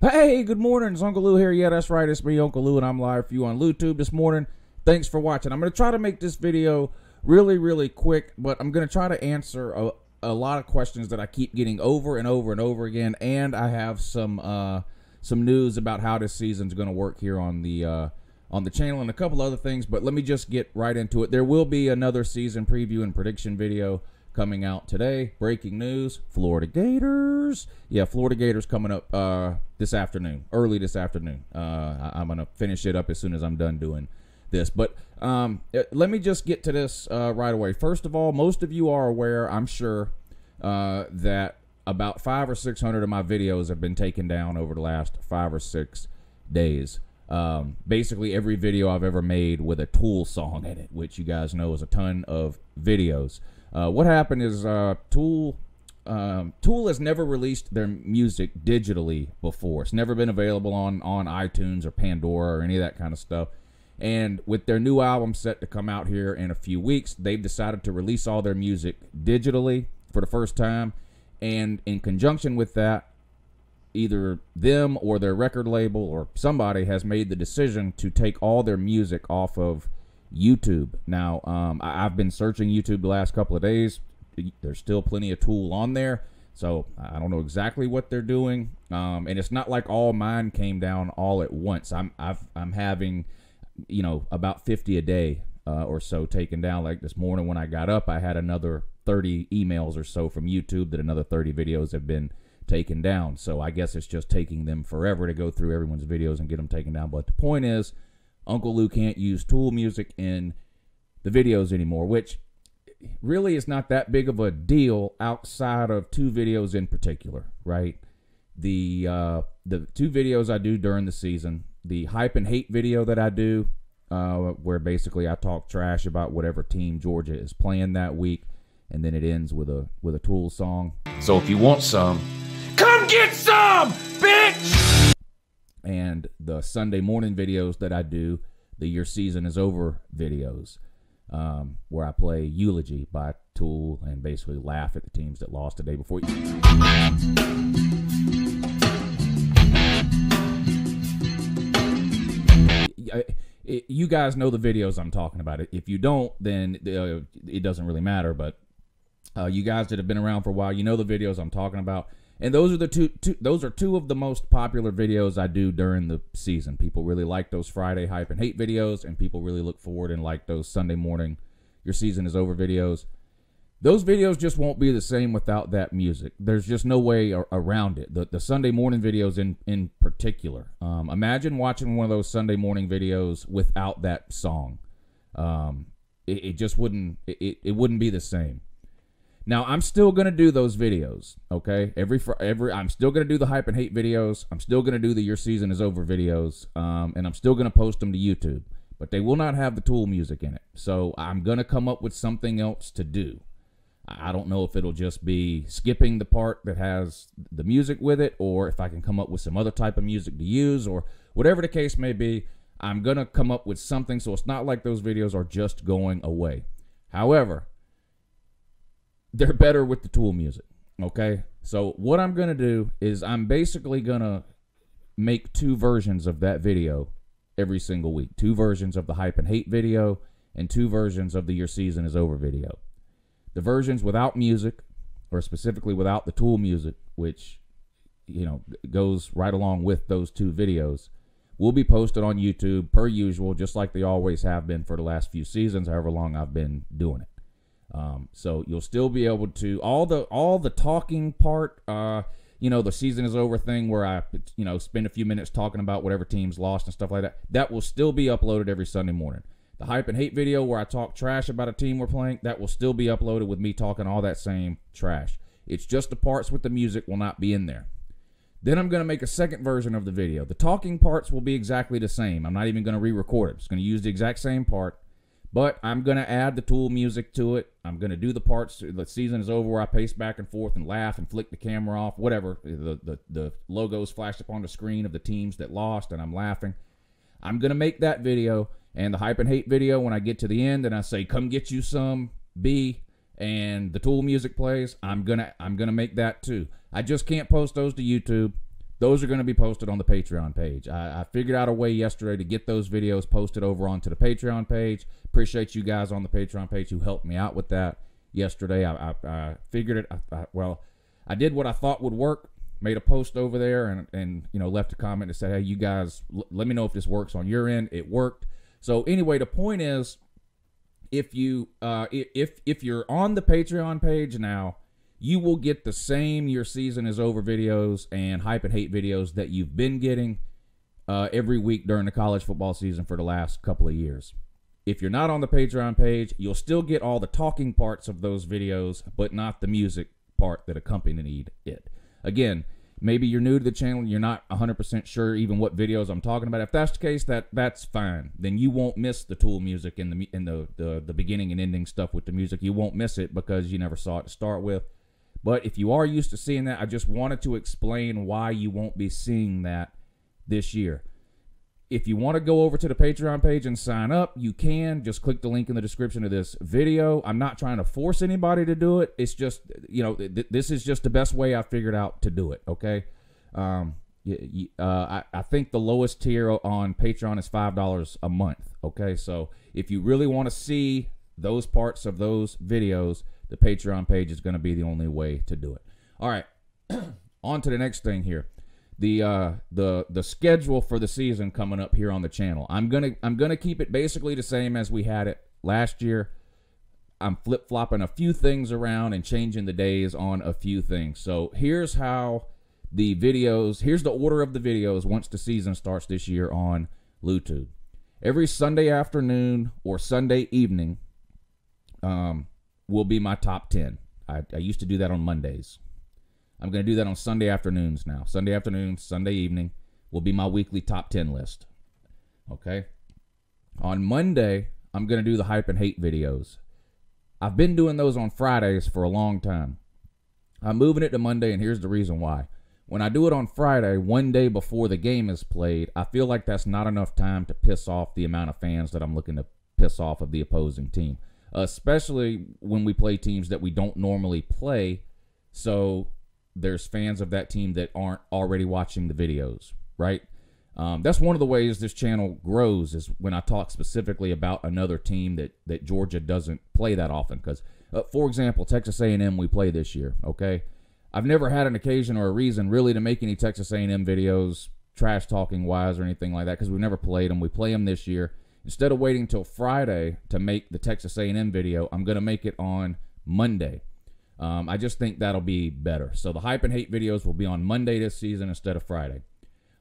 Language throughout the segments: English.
Hey, good morning. It's Uncle Lou here. Yeah, that's right. It's me, Uncle Lou, and I'm live for you on YouTube this morning. Thanks for watching. I'm going to try to make this video really quick, but I'm going to try to answer a lot of questions that I keep getting over and over again, and I have some news about how this season's going to work here on the channel and a couple other things, but let me just get right into it. There will be another season preview and prediction video coming out today. Breaking news, Florida Gators. Yeah, Florida Gators coming up this afternoon, early this afternoon. I'm going to finish it up as soon as I'm done doing this. But let me just get to this right away. First of all, most of you are aware, I'm sure, that about 500 or 600 of my videos have been taken down over the last 5 or 6 days. Basically every video I've ever made with a Tool song in it, which you guys know is a ton of videos. What happened is Tool has never released their music digitally before. It's never been available on iTunes or Pandora or any of that kind of stuff. And with their new album set to come out here in a few weeks, they've decided to release all their music digitally for the first time. And in conjunction with that, either them or their record label or somebody has made the decision to take all their music off of YouTube. Now, I've been searching YouTube the last couple of days. There's still plenty of Tool on there, so I don't know exactly what they're doing. And it's not like all mine came down all at once. I'm having, you know, about 50 a day or so taken down. Like this morning when I got up, I had another 30 emails or so from YouTube that another 30 videos have been taken down. So I guess it's just taking them forever to go through everyone's videos and get them taken down. But the point is, Uncle Lou can't use Tool music in the videos anymore, which really is not that big of a deal outside of 2 videos in particular, right? The 2 videos I do during the season, the hype and hate video that I do, where basically I talk trash about whatever team Georgia is playing that week, and then it ends with a Tool song. So if you want some, come get some, bitch! And the Sunday morning videos that I do, the Your Season Is Over videos, where I play Eulogy by Tool and basically laugh at the teams that lost the day before. You guys know the videos I'm talking about. If you don't, then it doesn't really matter, but you guys that have been around for a while, you know the videos I'm talking about. And those are two of the most popular videos I do during the season. People really like those Friday hype and hate videos, and people really look forward and like those Sunday morning Your Season Is Over videos. Those videos just won't be the same without that music. There's just no way around it. The Sunday morning videos in particular. Imagine watching one of those Sunday morning videos without that song. It just wouldn't. It wouldn't be the same. Now, I'm still going to do those videos, okay? I'm still going to do the hype and hate videos. I'm still going to do the Your Season Is Over videos, and I'm still going to post them to YouTube. But they will not have the Tool music in it. So I'm going to come up with something else to do. I don't know if it'll just be skipping the part that has the music with it, or if I can come up with some other type of music to use, or whatever the case may be. I'm going to come up with something so it's not like those videos are just going away. However, they're better with the Tool music, okay? So what I'm going to do is I'm basically going to make 2 versions of that video every single week. 2 versions of the hype and hate video and 2 versions of the Your Season Is Over video. The versions without music, or specifically without the Tool music, which, you know, goes right along with those 2 videos, will be posted on YouTube per usual, just like they always have been for the last few seasons, however long I've been doing it. So you'll still be able to, all the talking part, you know, the season is over thing where I, you know, spend a few minutes talking about whatever teams lost and stuff like that, that will still be uploaded every Sunday morning. The hype and hate video where I talk trash about a team we're playing, that will still be uploaded with me talking all that same trash. It's just the parts with the music will not be in there. Then I'm going to make a second version of the video. The talking parts will be exactly the same. I'm not even going to re-record it. I'm just going to use the exact same part. But I'm going to add the Tool music to it. I'm going to do the parts, the season is over, where I pace back and forth and laugh and flick the camera off, whatever. The logos flashed up on the screen of the teams that lost, and I'm laughing. I'm going to make that video, and the hype and hate video, when I get to the end and I say, come get you some B, and the Tool music plays, I'm gonna make that too. I just can't post those to YouTube those are going to be posted on the Patreon page. I figured out a way yesterday to get those videos posted over onto the Patreon page. Appreciate you guys on the Patreon page who helped me out with that yesterday. I figured it. I did what I thought would work. Made a post over there and you know, left a comment to say, hey, you guys, let me know if this works on your end. It worked. So anyway, the point is, if you're on the Patreon page now, you will get the same Your Season Is Over videos and hype and hate videos that you've been getting every week during the college football season for the last couple of years. If you're not on the Patreon page, you'll still get all the talking parts of those videos, but not the music part that accompanied it. Again, maybe you're new to the channel and you're not 100% sure even what videos I'm talking about. If that's the case, that's fine. Then you won't miss the Tool music in the beginning and ending stuff with the music. You won't miss it because you never saw it to start with. But if you are used to seeing that, I just wanted to explain why you won't be seeing that this year. If you want to go over to the Patreon page and sign up, you can. Just click the link in the description of this video. I'm not trying to force anybody to do it. It's just, you know, this is just the best way I figured out to do it, okay? I think the lowest tier on Patreon is $5 a month, okay? So if you really want to see those parts of those videos, the Patreon page is going to be the only way to do it. All right, on to the next thing here. The schedule for the season coming up here on the channel. I'm gonna keep it basically the same as we had it last year. I'm flip-flopping a few things around and changing the days on a few things. So here's how the videos, here's the order of the videos once the season starts this year on YouTube. Every Sunday afternoon or Sunday evening will be my top 10. I used to do that on Mondays. I'm going to do that on Sunday afternoons now. Sunday afternoon, Sunday evening will be my weekly top 10 list. Okay? On Monday, I'm going to do the hype and hate videos. I've been doing those on Fridays for a long time. I'm moving it to Monday, and here's the reason why. When I do it on Friday, one day before the game is played, I feel like that's not enough time to piss off the amount of fans that I'm looking to piss off of the opposing team. Especially when we play teams that we don't normally play, so there's fans of that team that aren't already watching the videos, right? That's one of the ways this channel grows is when I talk specifically about another team that Georgia doesn't play that often. Because, for example, Texas A&M we play this year, okay? I've never had an occasion or a reason really to make any Texas A&M videos, trash-talking wise or anything like that, because we've never played them. We play them this year. Instead of waiting until Friday to make the Texas A&M video, I'm going to make it on Monday. I just think that'll be better. So the hype and hate videos will be on Monday this season instead of Friday.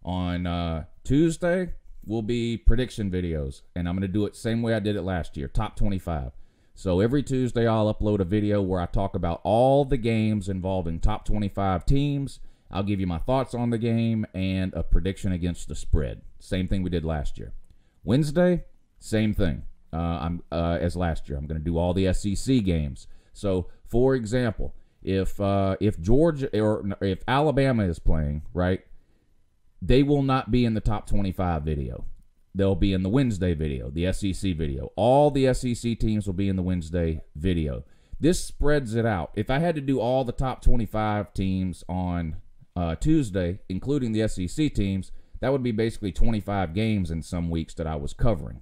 On Tuesday will be prediction videos, and I'm going to do it same way I did it last year, top 25. So every Tuesday I'll upload a video where I talk about all the games involving top 25 teams. I'll give you my thoughts on the game and a prediction against the spread. Same thing we did last year. Wednesday, same thing as last year. I'm going to do all the SEC games. So, for example, if Georgia or if Alabama is playing, right, they will not be in the top 25 video. They'll be in the Wednesday video, the SEC video. All the SEC teams will be in the Wednesday video. This spreads it out. If I had to do all the top 25 teams on Tuesday, including the SEC teams, that would be basically 25 games in some weeks that I was covering.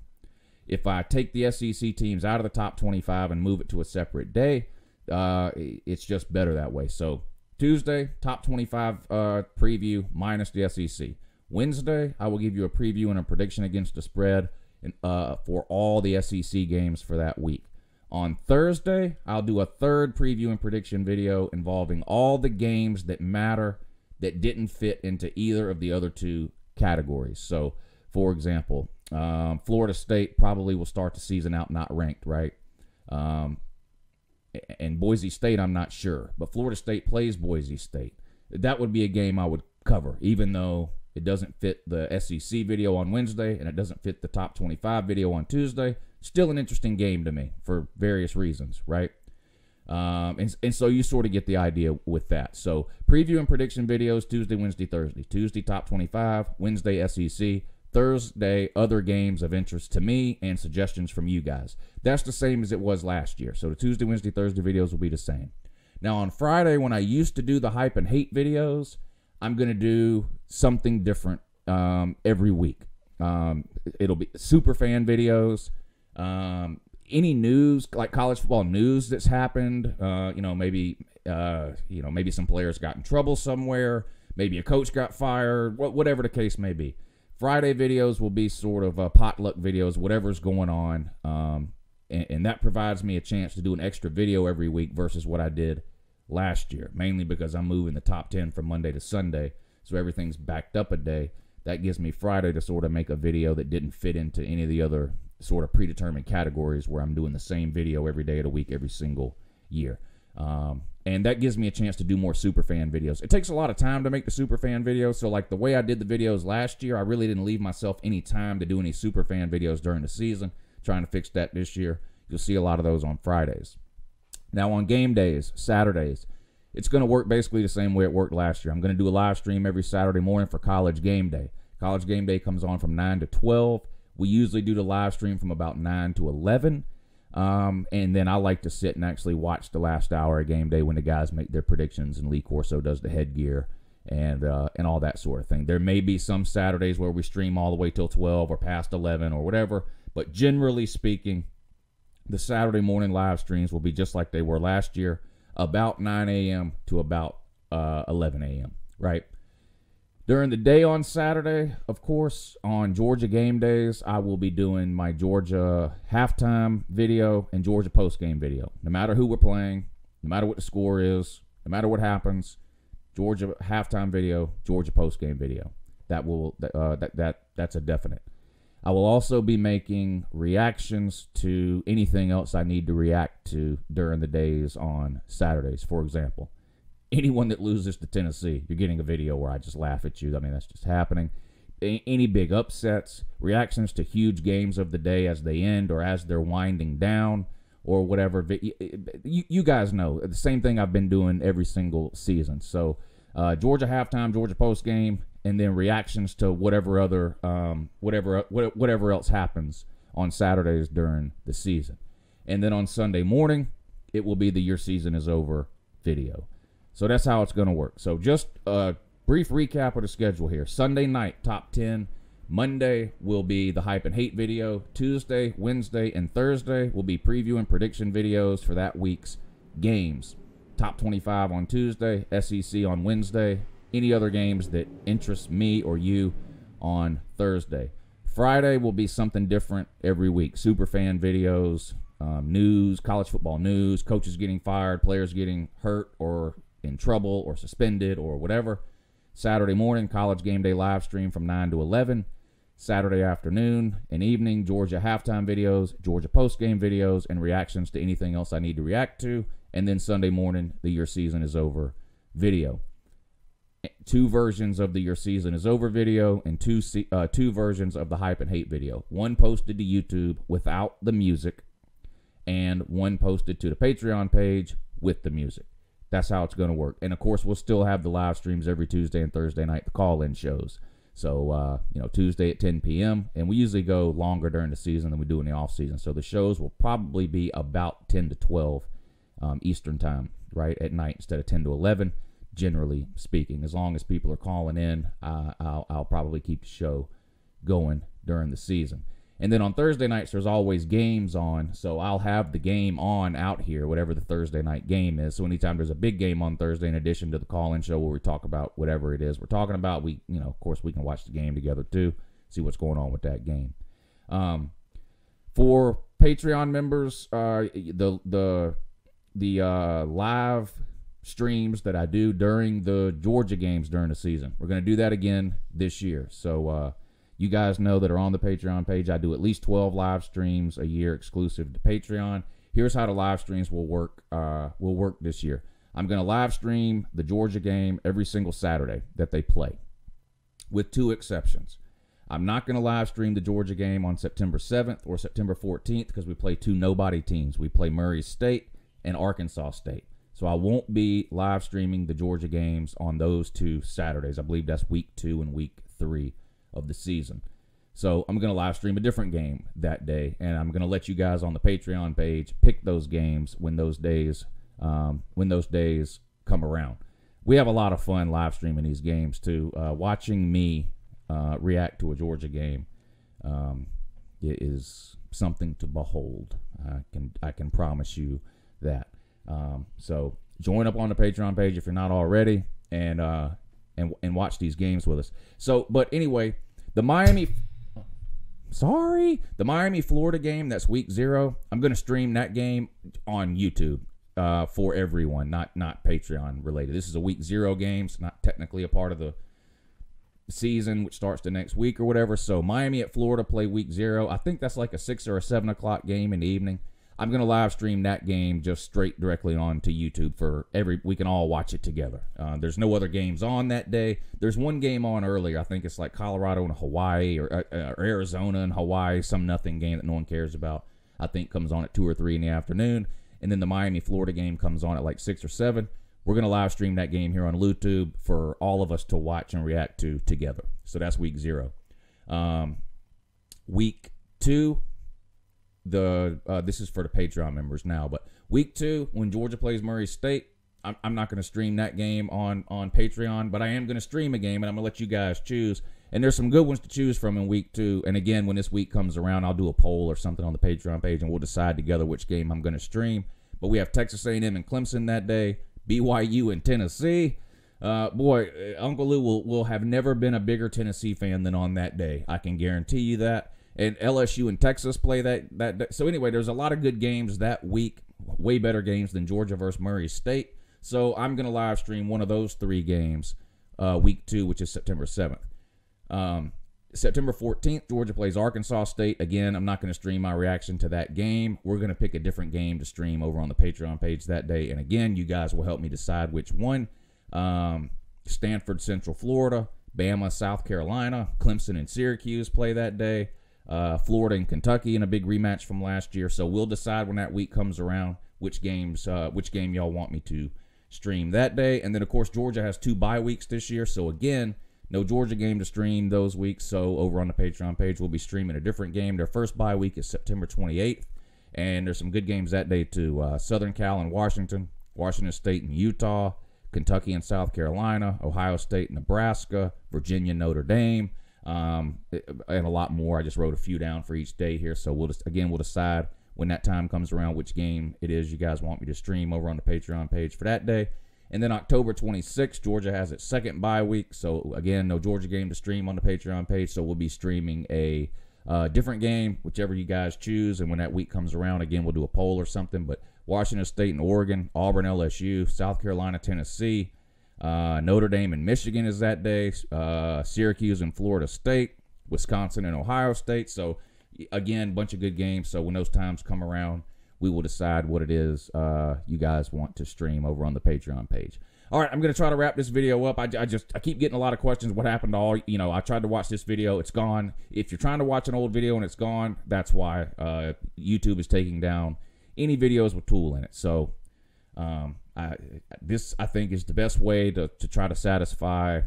If I take the SEC teams out of the top 25 and move it to a separate day, it's just better that way. So Tuesday, top 25 preview minus the SEC. Wednesday, I will give you a preview and a prediction against the spread for all the SEC games for that week. On Thursday, I'll do a third preview and prediction video involving all the games that matter that didn't fit into either of the other two categories. So, for example, Florida State probably will start the season out not ranked, right? And Boise State, I'm not sure. But Florida State plays Boise State. That would be a game I would cover, even though it doesn't fit the SEC video on Wednesday and it doesn't fit the top 25 video on Tuesday. Still an interesting game to me for various reasons, right? And so you sort of get the idea with that. So preview and prediction videos, Tuesday, Wednesday, Thursday. Tuesday, top 25. Wednesday, SEC. Thursday, other games of interest to me and suggestions from you guys. That's the same as it was last year. So the Tuesday, Wednesday, Thursday videos will be the same. Now on Friday, when I used to do the hype and hate videos, I'm going to do something different every week. It'll be super fan videos, any news, like college football news that's happened. Maybe some players got in trouble somewhere. Maybe a coach got fired, whatever the case may be. Friday videos will be sort of potluck videos, whatever's going on. And that provides me a chance to do an extra video every week versus what I did last year, mainly because I'm moving the top 10 from Monday to Sunday. So everything's backed up a day. That gives me Friday to sort of make a video that didn't fit into any of the other sort of predetermined categories where I'm doing the same video every day of the week, every single year. And that gives me a chance to do more superfan videos. It takes a lot of time to make the superfan videos. So like the way I did the videos last year, I really didn't leave myself any time to do any superfan videos during the season. Trying to fix that this year. You'll see a lot of those on Fridays. Now on game days, Saturdays, it's going to work basically the same way it worked last year. I'm going to do a live stream every Saturday morning for College Game Day. College Game Day comes on from 9 to 12. We usually do the live stream from about 9 to 11. And then I like to sit and actually watch the last hour of game day when the guys make their predictions and Lee Corso does the headgear and all that sort of thing. There may be some Saturdays where we stream all the way till 12 or past 11 or whatever, but generally speaking, the Saturday morning live streams will be just like they were last year, about 9 a.m. to about 11 a.m., right? During the day on Saturday, of course, on Georgia game days, I will be doing my Georgia halftime video and Georgia postgame video. No matter who we're playing, no matter what the score is, no matter what happens, Georgia halftime video, Georgia postgame video. That's a definite. I will also be making reactions to anything else I need to react to during the days on Saturdays. For example, anyone that loses to Tennessee, you're getting a video where I just laugh at you. I mean, that's just happening. Any big upsets, reactions to huge games of the day as they end or as they're winding down or whatever. You guys know, the same thing I've been doing every single season. So Georgia halftime, Georgia postgame, and then reactions to whatever other whatever else happens on Saturdays during the season. And then on Sunday morning, it will be the Your Season Is Over video. So that's how it's going to work. So just a brief recap of the schedule here. Sunday night, top 10. Monday will be the Hype and Hate video. Tuesday, Wednesday, and Thursday will be preview and prediction videos for that week's games. Top 25 on Tuesday, SEC on Wednesday. Any other games that interest me or you on Thursday. Friday will be something different every week. Superfan videos, news, college football news, coaches getting fired, players getting hurt or in trouble or suspended or whatever. Saturday morning, College Game Day live stream from 9 to 11. Saturday afternoon and evening, Georgia halftime videos, Georgia postgame videos, and reactions to anything else I need to react to. And then Sunday morning, the Your Season Is Over video. 2 versions of the Your Season Is Over video and two versions of the Hype and Hate video. One posted to YouTube without the music and one posted to the Patreon page with the music. That's how it's going to work. And, of course, we'll still have the live streams every Tuesday and Thursday night, the call-in shows. So, Tuesday at 10 p.m. And we usually go longer during the season than we do in the off-season. So the shows will probably be about 10 to 12 Eastern time, right, at night instead of 10 to 11. Generally speaking, as long as people are calling in, I'll probably keep the show going during the season. And then on Thursday nights, there's always games on, so I'll have the game on out here, whatever the Thursday night game is. So anytime there's a big game on Thursday, in addition to the call-in show where we talk about whatever it is we're talking about, of course, we can watch the game together too, see what's going on with that game. For Patreon members, the live streams that I do during the Georgia games during the season, we're going to do that again this year. So you guys know that are on the Patreon page, I do at least 12 live streams a year exclusive to Patreon. Here's how the live streams will work this year. I'm going to live stream the Georgia game every single Saturday that they play, with 2 exceptions. I'm not going to live stream the Georgia game on September 7th or September 14th because we play 2 nobody teams. We play Murray State and Arkansas State. So I won't be live streaming the Georgia games on those 2 Saturdays. I believe that's week 2 and week 3 of the season. So I'm going to live stream a different game that day, and I'm going to let you guys on the Patreon page pick those games when those days come around. we have a lot of fun live streaming these games too. Watching me react to a Georgia game it is something to behold. I can promise you that. So join up on the Patreon page if you're not already, and watch these games with us. So, but anyway, the Miami Florida game, that's week 0. I'm going to stream that game on YouTube for everyone, not Patreon related. This is a week 0 game. It's not technically a part of the season, which starts the next week or whatever. So Miami at Florida play week 0. I think that's like a 6 or a 7 o'clock game in the evening. I'm going to live stream that game just straight directly on to YouTube for we can all watch it together. There's no other games on that day. There's one game on earlier. I think it's like Colorado and Hawaii or Arizona and Hawaii, some nothing game that no one cares about. I think comes on at 2 or 3 in the afternoon. And then the Miami-Florida game comes on at like 6 or 7. We're going to live stream that game here on YouTube for all of us to watch and react to together. So that's week 0. Week 2, this is for the Patreon members now, but week 2, when Georgia plays Murray State, I'm not going to stream that game on Patreon, but I am going to stream a game, and I'm going to let you guys choose. And there's some good ones to choose from in week 2. And again, when this week comes around, I'll do a poll or something on the Patreon page, and we'll decide together which game I'm going to stream. But we have Texas A&M and Clemson that day, BYU and Tennessee. Boy, Uncle Lou will have never been a bigger Tennessee fan than on that day. I can guarantee you that. And LSU and Texas play that day. So anyway, there's a lot of good games that week, way better games than Georgia versus Murray State. So I'm going to live stream one of those 3 games week 2, which is September 7th. September 14th, Georgia plays Arkansas State. Again, I'm not going to stream my reaction to that game. We're going to pick a different game to stream over on the Patreon page that day. And again, you guys will help me decide which one. Stanford, Central Florida, Bama, South Carolina, Clemson and Syracuse play that day. Florida and Kentucky in a big rematch from last year. So we'll decide when that week comes around which game y'all want me to stream that day. And then, of course, Georgia has 2 bye weeks this year. So, again, no Georgia game to stream those weeks. So over on the Patreon page, we'll be streaming a different game. Their first bye week is September 28th. And there's some good games that day, too. Southern Cal and Washington, Washington State and Utah, Kentucky and South Carolina, Ohio State and Nebraska, Virginia, Notre Dame, and a lot more. I just wrote a few down for each day here. So we'll decide when that time comes around which game it is you guys want me to stream over on the Patreon page for that day. And then October 26th, Georgia has its second bye week. So, again, no Georgia game to stream on the Patreon page. So we'll be streaming a different game, whichever you guys choose. And when that week comes around, again, we'll do a poll or something. But Washington State and Oregon, Auburn, LSU, South Carolina, Tennessee, Notre Dame and Michigan is that day, Syracuse and Florida State, Wisconsin and Ohio State. So, again, bunch of good games. So when those times come around, we will decide what it is you guys want to stream over on the Patreon page. All right, I'm going to try to wrap this video up. I keep getting a lot of questions. What happened to all, I tried to watch this video. It's gone. If you're trying to watch an old video and it's gone, that's why YouTube is taking down any videos with Tool in it. So this, I think, is the best way to try to satisfy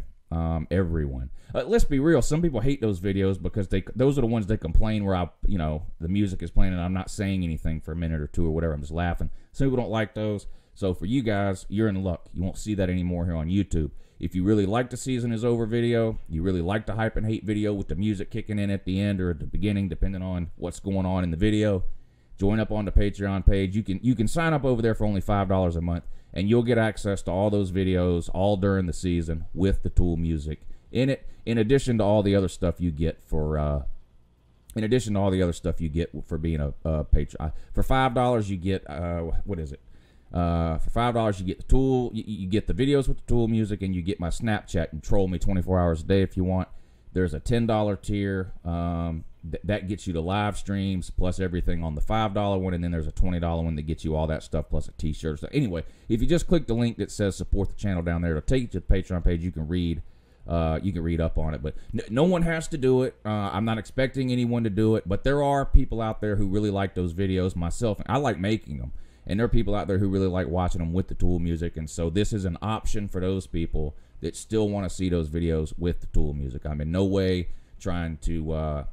everyone. Let's be real. Some people hate those videos because those are the ones they complain where the music is playing and I'm not saying anything for a minute or 2 or whatever. I'm just laughing. Some people don't like those. So for you guys, you're in luck. You won't see that anymore here on YouTube. If you really like the season is over video, you really like the hype and hate video with the music kicking in at the end or at the beginning, depending on what's going on in the video, join up on the Patreon page. You can sign up over there for only $5 a month, and you'll get access to all those videos all during the season with the Tool music in it. In addition to all the other stuff you get for being a patron. For $5, you get what is it? For $5, you get the Tool. You get the videos with the Tool music, and you get my Snapchat and troll me 24 hours a day if you want. There's a $10 tier. That gets you the live streams plus everything on the $5 one, and then there's a $20 one that gets you all that stuff plus a t-shirt. So anyway, if you just click the link that says support the channel down there, it'll take you to the Patreon page. You can read up on it, but no one has to do it. I'm not expecting anyone to do it, but there are people out there who really like those videos. Myself, I like making them, and there are people out there who really like watching them with the Tool music, and so this is an option for those people that still want to see those videos with the Tool music. I'm in no way trying to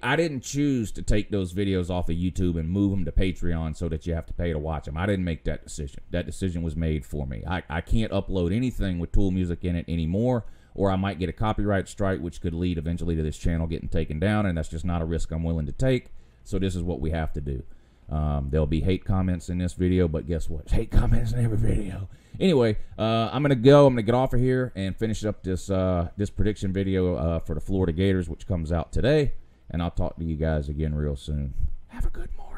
I didn't choose to take those videos off of YouTube and move them to Patreon so that you have to pay to watch them. I didn't make that decision. That decision was made for me. I can't upload anything with Tool music in it anymore, or I might get a copyright strike, which could lead eventually to this channel getting taken down, and that's just not a risk I'm willing to take. So this is what we have to do. There'll be hate comments in this video, but guess what? Hate comments in every video. Anyway, I'm going to go. I'm going to get off of here and finish up this this prediction video for the Florida Gators, which comes out today. And I'll talk to you guys again real soon. Have a good morning.